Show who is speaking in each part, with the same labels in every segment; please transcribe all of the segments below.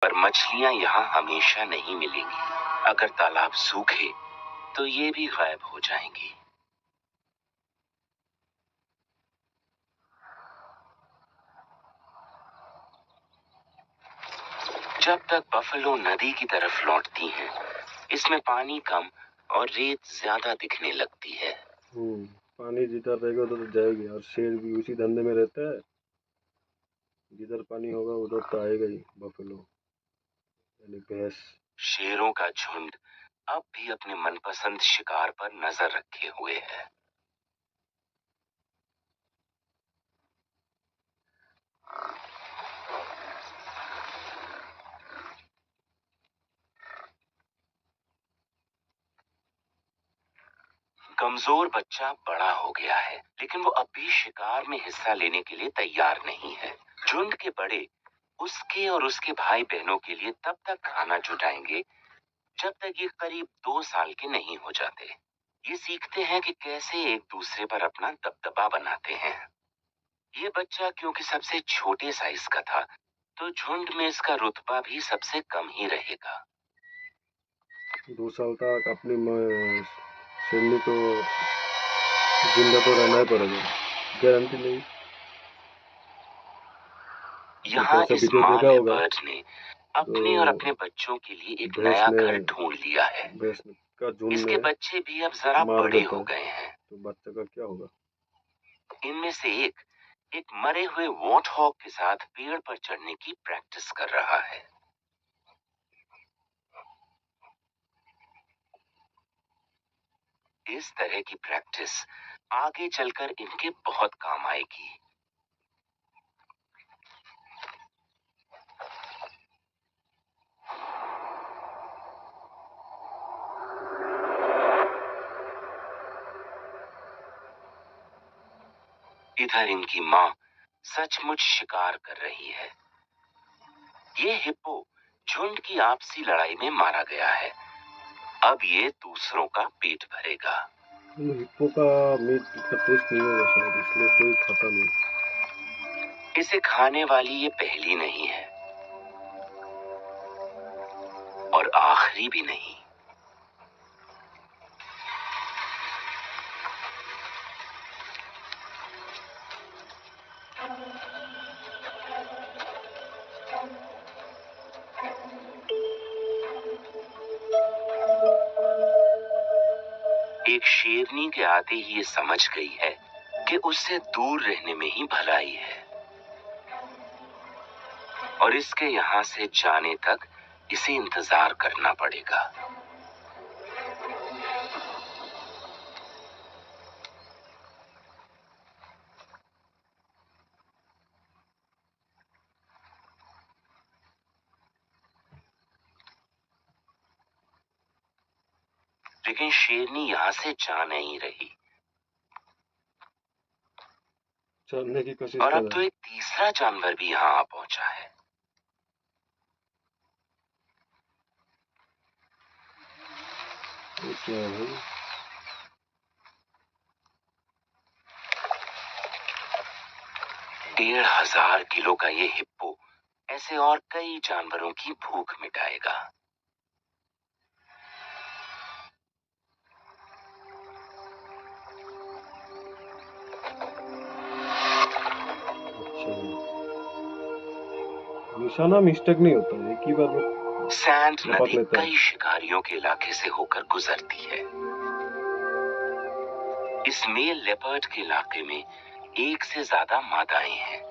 Speaker 1: पर मछलियां यहाँ हमेशा नहीं मिलेंगी। अगर तालाब सूखे तो ये भी गायब हो जाएंगी। जब तक बफलो नदी की तरफ लौटती हैं, इसमें पानी कम और रेत ज्यादा दिखने लगती है।
Speaker 2: पानी जिधर रहेगा उधर तो जाएगी, और शेर भी उसी धंधे में रहता है। जिधर पानी होगा उधर तो आएगा ही बफेलो, यानी भैंस।
Speaker 1: शेरों का झुंड अब भी अपने मनपसंद शिकार पर नजर रखे हुए है। कमजोर बच्चा बड़ा हो गया है, लेकिन वो अब भी शिकार में हिस्सा लेने के लिए तैयार नहीं है। झुंड के बड़े उसके और उसके भाई बहनों के लिए तब तक खाना जुटाएंगे जब तक ये करीब 2 साल के नहीं हो जाते। ये सीखते हैं कि कैसे एक दूसरे पर अपना दबदबा बनाते हैं। ये बच्चा क्योंकि सबसे छोटे साइज का था, तो झुंड में इसका रुतबा भी सबसे कम ही रहेगा।
Speaker 2: 2 साल तक अपनी शेरनी को जिंदा तो रहना ही पड़ेगा, गारंटी नहीं।
Speaker 1: यहाँ
Speaker 2: ऐसा
Speaker 1: इस
Speaker 2: वीडियो
Speaker 1: माँ
Speaker 2: देखा होगा
Speaker 1: लेपर्ड ने अपने और
Speaker 2: तो
Speaker 1: अपने बच्चों के लिए एक
Speaker 2: भैंस
Speaker 1: नया
Speaker 2: ने
Speaker 1: घर ढूंढ लिया है।
Speaker 2: भैंस का झुंड
Speaker 1: इसके
Speaker 2: ने
Speaker 1: बच्चे भी अब जरा
Speaker 2: मार
Speaker 1: बड़े
Speaker 2: देता
Speaker 1: हो
Speaker 2: है,
Speaker 1: गए हैं।
Speaker 2: तो बच्चे का क्या होगा?
Speaker 1: इनमें से एक मरे हुए वॉट हॉग के साथ पेड़ पर चढ़ने की प्रैक्टिस कर रहा है। इस तरह की प्रैक्टिस आगे चलकर इनके बहुत काम आएगी। इधर इनकी माँ सचमुच शिकार कर रही है। ये हिप्पो झुंड की आपसी लड़ाई में मारा गया है। अब ये दूसरों का पेट भरेगा।
Speaker 2: हिप्पो का मीट इतना टेस्ट नहीं होगा शायद, इसलिए कोई खाता नहीं।
Speaker 1: इसे खाने वाली ये पहली नहीं है और आखिरी भी नहीं। एक शेरनी के आते ही ये समझ गई है कि उससे दूर रहने में ही भलाई है, और इसके यहाँ से जाने तक इसे इंतजार करना पड़ेगा। लेकिन शेरनी यहाँ से जा नहीं रही,
Speaker 2: चलने की कोशिश
Speaker 1: और
Speaker 2: कर
Speaker 1: अब
Speaker 2: रहा
Speaker 1: तो एक तीसरा जानवर भी यहाँ आ पहुंचा है।
Speaker 2: है। क्या है भाई?
Speaker 1: 1,500 किलो का ये हिप्पो ऐसे और कई जानवरों की भूख मिटाएगा।
Speaker 2: अच्छा, निशाना मिस्टेक नहीं होता, एक ही बार में
Speaker 1: सैंड
Speaker 2: लपक
Speaker 1: नदी
Speaker 2: लेता है।
Speaker 1: कई शिकारियों के इलाके से होकर गुजरती है। इस मेल लेपर्ड के इलाके में एक से ज्यादा मादाएं हैं।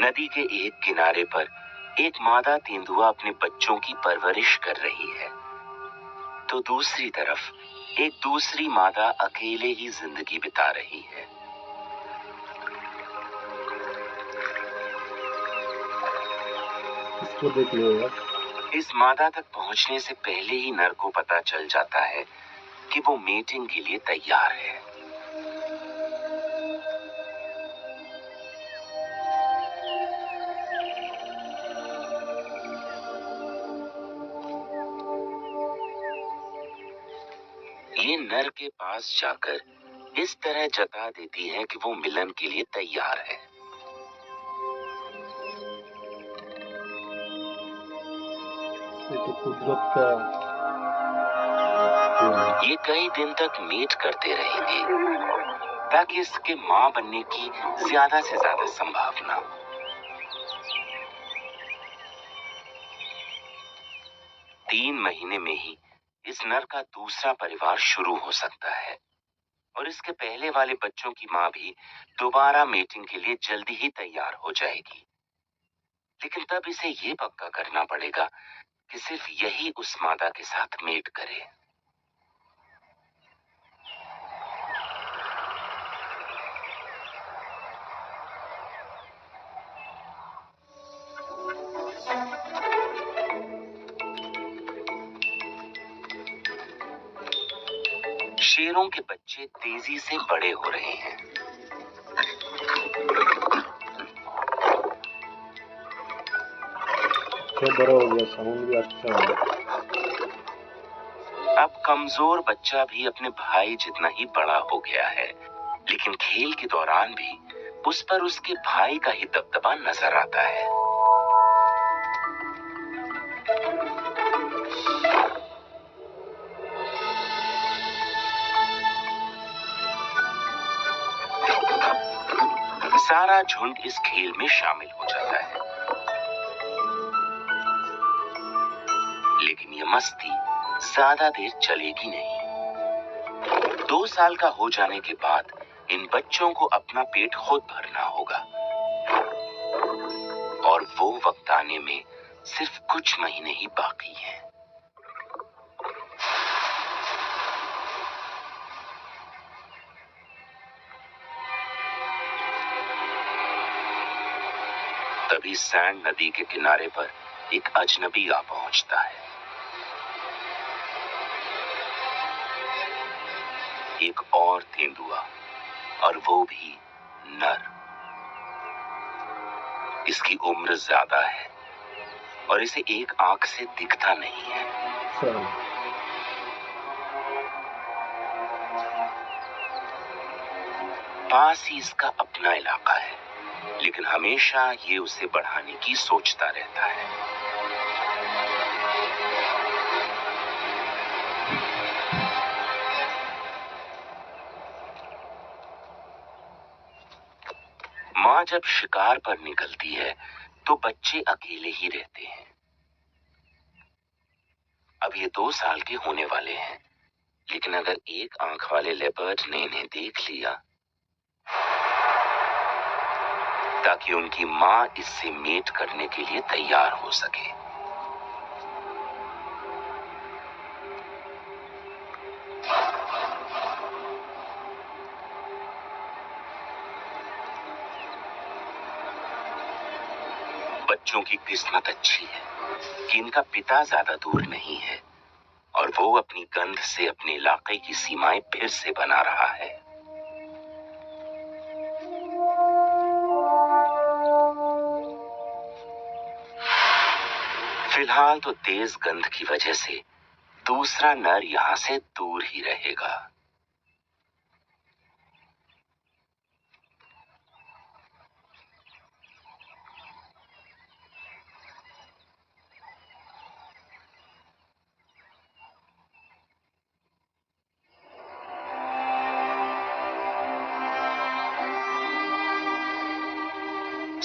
Speaker 1: नदी के एक किनारे पर एक मादा तेंदुआ अपने बच्चों की परवरिश कर रही है, तो दूसरी तरफ एक दूसरी मादा अकेले ही जिंदगी बिता रही है।
Speaker 2: इसको देख लो यार।
Speaker 1: इस मादा तक पहुंचने से पहले ही नर को पता चल जाता है कि वो मेटिंग के लिए तैयार है। ये नर के पास जाकर इस तरह जता देती है कि वो मिलन के लिए तैयार है।
Speaker 2: ये तो कुदरत का
Speaker 1: ये कई दिन तक मीट करते रहेंगे ताकि इसके मां बनने की ज्यादा से ज्यादा संभावना। 3 महीने में ही इस नर का दूसरा परिवार शुरू हो सकता है और इसके पहले वाले बच्चों की मां भी दोबारा मेटिंग के लिए जल्दी ही तैयार हो जाएगी। लेकिन तब इसे ये पक्का करना पड़ेगा कि सिर्फ यही उस मादा के साथ मेट करे। शेरों के बच्चे तेजी से बड़े हो रहे हैं।
Speaker 2: क्या बड़ा हो गया, साउंड भी अच्छा है।
Speaker 1: अब कमजोर बच्चा भी अपने भाई जितना ही बड़ा हो गया है, लेकिन खेल के दौरान भी उस पर उसके भाई का ही दबदबा नजर आता है। सारा झुंड इस खेल में शामिल हो जाता है, लेकिन ये मस्ती ज्यादा देर चलेगी नहीं। 2 साल का हो जाने के बाद इन बच्चों को अपना पेट खुद भरना होगा और वो वक्त आने में सिर्फ कुछ महीने ही बाकी हैं। तभी सैंड नदी के किनारे पर एक अजनबी आ पहुंचता है। एक और तेंदुआ, और वो भी नर। इसकी उम्र ज्यादा है और इसे एक आंख से दिखता नहीं है। पास ही इसका अपना इलाका है, लेकिन हमेशा ये उसे बढ़ाने की सोचता रहता है। मां जब शिकार पर निकलती है तो बच्चे अकेले ही रहते हैं। अब ये 2 साल के होने वाले हैं, लेकिन अगर एक आंख वाले लेपर्ड ने इन्हें देख लिया, ताकि उनकी मां इससे मेट करने के लिए तैयार हो सके। बच्चों की किस्मत अच्छी है कि इनका पिता ज्यादा दूर नहीं है और वो अपनी गंध से अपने इलाके की सीमाएं फिर से बना रहा है। फिलहाल तो तेज गंध की वजह से दूसरा नर यहां से दूर ही रहेगा।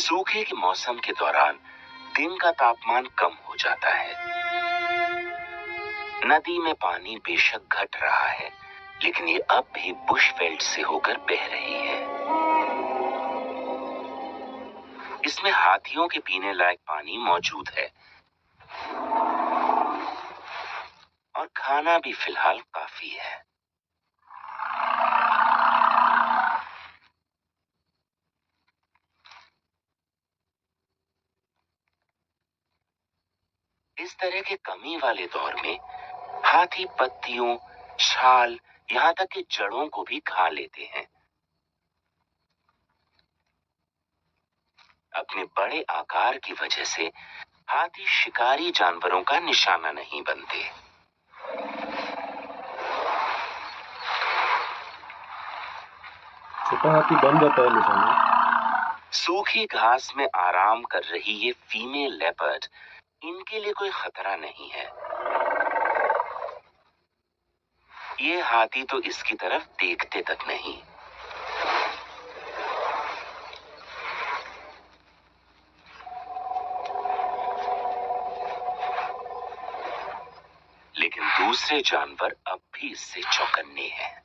Speaker 1: सूखे के मौसम के दौरान दिन का तापमान कम हो जाता है। नदी में पानी बेशक घट रहा है, लेकिन ये अब भी बुशवेल्ड से होकर बह रही है। इसमें हाथियों के पीने लायक पानी मौजूद है और खाना भी फिलहाल काफी है। इस तरह के कमी वाले दौर में हाथी पत्तियों, छाल, यहाँ तक कि जड़ों को भी खा लेते हैं। अपने बड़े आकार की वजह से हाथी शिकारी जानवरों का निशाना नहीं बनते।
Speaker 2: छोटा हाथी बन जाता है निशाना।
Speaker 1: सूखी घास में आराम कर रही ये फीमेल लेपर्ड इनके लिए कोई खतरा नहीं है। ये हाथी तो इसकी तरफ देखते तक नहीं। लेकिन दूसरे जानवर अब भी इससे चौकन्ने हैं।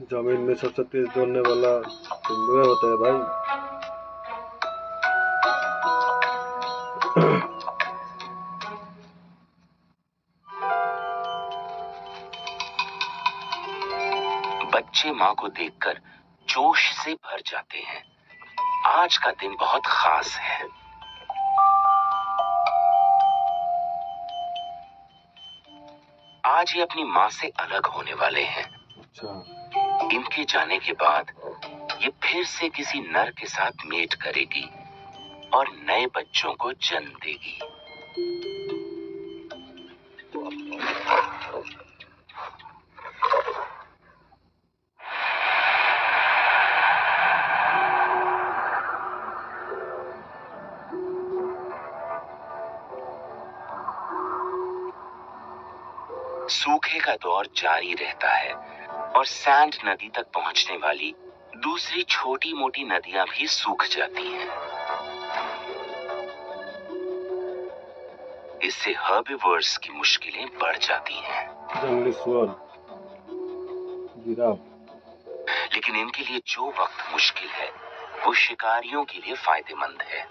Speaker 2: जमीन में सबसे तेज दौड़ने वाला तेंदुआ होता है भाई।
Speaker 1: बच्चे मां को देखकर जोश से भर जाते हैं। आज का दिन बहुत खास है। आज ये अपनी मां से अलग होने वाले हैं।
Speaker 2: अच्छा।
Speaker 1: इनके जाने के बाद ये फिर से किसी नर के साथ मेट करेगी और नए बच्चों को जन्म देगी। सूखे का दौर जारी रहता है और सैंड नदी तक पहुंचने वाली दूसरी छोटी मोटी नदियां भी सूख जाती हैं। इससे हर्बिवर्स की मुश्किलें बढ़ जाती हैं।
Speaker 2: जंगली सुअर, जिराफ।
Speaker 1: लेकिन इनके लिए जो वक्त मुश्किल है वो शिकारियों के लिए फायदेमंद है।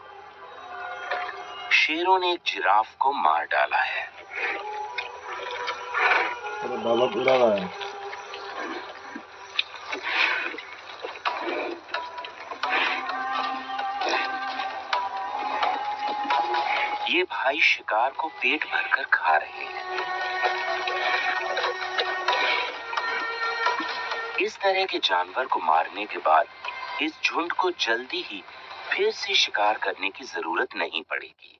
Speaker 1: शेरों ने एक जिराफ को मार डाला है।
Speaker 2: दावत उड़ा रहा है।
Speaker 1: ये भाई शिकार को पेट भरकर खा रहे हैं। इस तरह के जानवर को मारने के बाद इस झुंड को जल्दी ही फिर से शिकार करने की जरूरत नहीं पड़ेगी।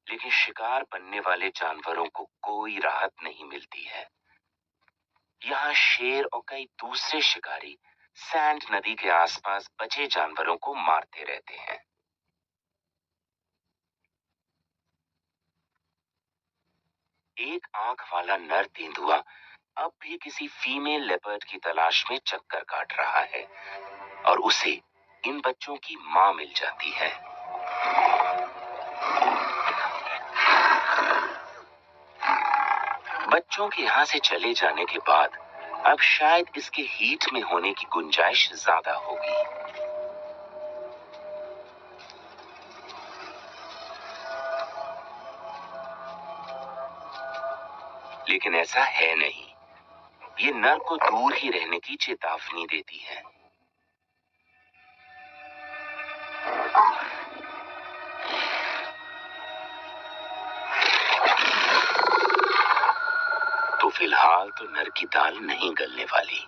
Speaker 1: लेकिन शिकार बनने वाले जानवरों को कोई राहत नहीं मिलती है। यहाँ शेर और कई दूसरे शिकारी सैंड नदी के आसपास बचे जानवरों को मारते रहते हैं। एक आंख वाला नर तेंदुआ अब भी किसी फीमेल लेपर्ड की तलाश में चक्कर काट रहा है और उसे इन बच्चों की मां मिल जाती है। बच्चों के यहां से चले जाने के बाद अब शायद इसके हीट में होने की गुंजाइश ज्यादा होगी। लेकिन ऐसा है नहीं। ये नर को दूर ही रहने की चेतावनी देती है। तो फिलहाल तो नर की दाल नहीं गलने वाली।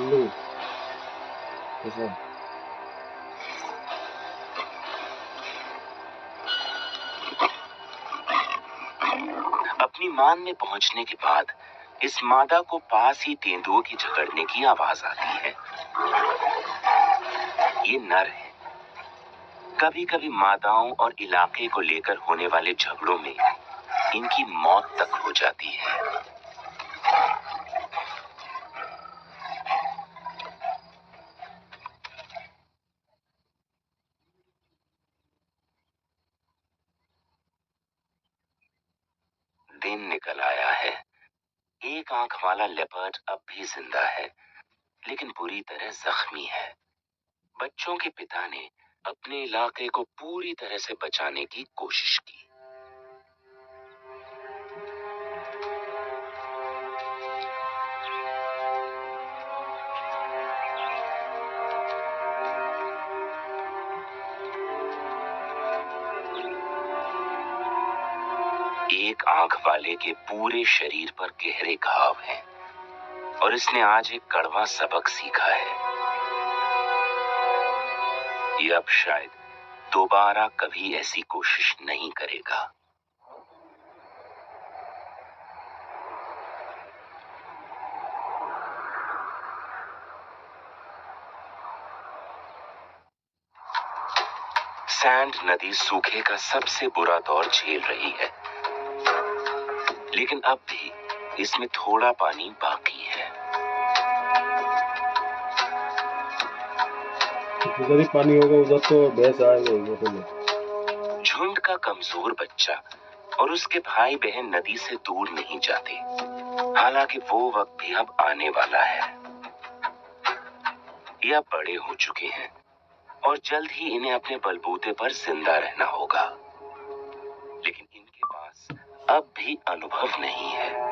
Speaker 2: लो, ऐसा।
Speaker 1: अपनी मान में पहुंचने के बाद इस मादा को पास ही तेंदुओं की झगड़ने की आवाज आती है। ये नर है। कभी कभी मादाओं और इलाके को लेकर होने वाले झगड़ों में इनकी मौत तक हो जाती है। दिन निकल आया है। एक आंख वाला लेपर्ड अब भी जिंदा है, लेकिन बुरी तरह जख्मी है। बच्चों के पिता ने अपने इलाके को पूरी तरह से बचाने की कोशिश की। एक आंख वाले के पूरे शरीर पर गहरे घाव हैं और इसने आज एक कड़वा सबक सीखा है। ये अब शायद दोबारा कभी ऐसी कोशिश नहीं करेगा। सैंड नदी सूखे का सबसे बुरा दौर झेल रही है, लेकिन अब भी इसमें थोड़ा पानी बाकी है।
Speaker 2: जिधर ही पानी होगा उधर तो भैंस आएंगे बफेलो।
Speaker 1: झुंड का कमजोर बच्चा और उसके भाई बहन नदी से दूर नहीं जाते, हालांकि वो वक्त भी अब आने वाला है। ये अब बड़े हो चुके हैं और जल्द ही इन्हें अपने बलबूते पर जिंदा रहना होगा, लेकिन इनके पास अब भी अनुभव नहीं है।